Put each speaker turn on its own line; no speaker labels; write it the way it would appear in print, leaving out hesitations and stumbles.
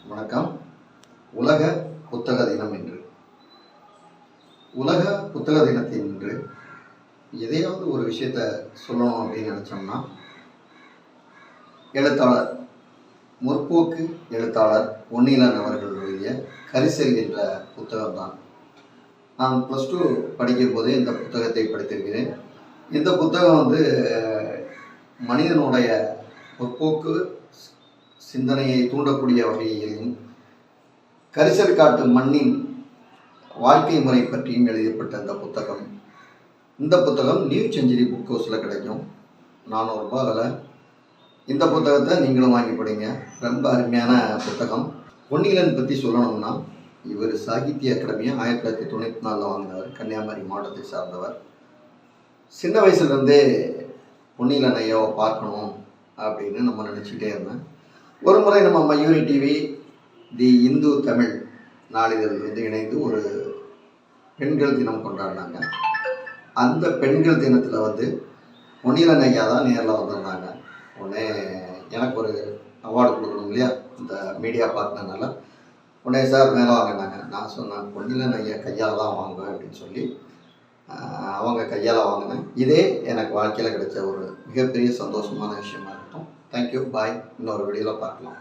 வணக்கம். உலக புத்தக தினம் இன்று. உலக புத்தக தினத்தின் இன்று எதையாவது ஒரு விஷயத்த சொல்லணும் அப்படின்னு நினச்சோம்னா, எழுத்தாளர், முற்போக்கு எழுத்தாளர் பொன்னியின் அவர்களுடைய கரிசல் என்ற புத்தகம் தான். நான் +2 படிக்கும் போதே இந்த புத்தகத்தை படித்திருக்கிறேன். இந்த புத்தகம் மனிதனுடைய முற்போக்கு சிந்தனையை தூண்டக்கூடிய வகையிலும், கரிசல் காட்டும் மண்ணின் வாழ்க்கை முறை பற்றியும் எழுதப்பட்ட இந்த புத்தகம் நியூ செஞ்சுரி புக் ஹவுஸில் கிடைக்கும். 400 ரூபாய் விலை. இந்த புத்தகத்தை நீங்களும் வாங்கி படிங்க. ரொம்ப அருமையான புத்தகம். பொன்னியின் பற்றி சொல்லணும்னா, இவர் சாகித்ய அகாடமியை 1994 வாங்கினவர். கன்னியாகுமரி மாவட்டத்தை சார்ந்தவர். சின்ன வயசுலேருந்தே பொன்னியின் ஐயாவை பார்க்கணும் அப்படின்னு நம்ம நினச்சிக்கிட்டே இருந்தேன். ஒரு முறை நம்ம மயூரி டிவி, தி இந்து தமிழ் நாளிதழ் இணைந்து ஒரு பெண்கள் தினம் கொண்டாடினாங்க. அந்த பெண்கள் தினத்தில் பொன்னியின் ஐயா தான் நேரில் வந்திருந்தாங்க. உடனே எனக்கு ஒரு அவார்டு கொடுக்கணும் இல்லையா, இந்த மீடியா பார்ட்னர்னால. உடனே சார் மேலே வாங்கினாங்க. நான் சொன்னேன், பொன்னியின் ஐயா கையால் தான் வாங்குவேன் அப்படின்னு சொல்லி அவங்க கையால் வாங்கினேன். இதே எனக்கு வாழ்க்கையில் கிடைச்ச ஒரு மிகப்பெரிய சந்தோஷமான விஷயமா இருக்கும். தேங்க்யூ, பாய். இன்னொரு வீடியோவில் பார்க்கலாம்.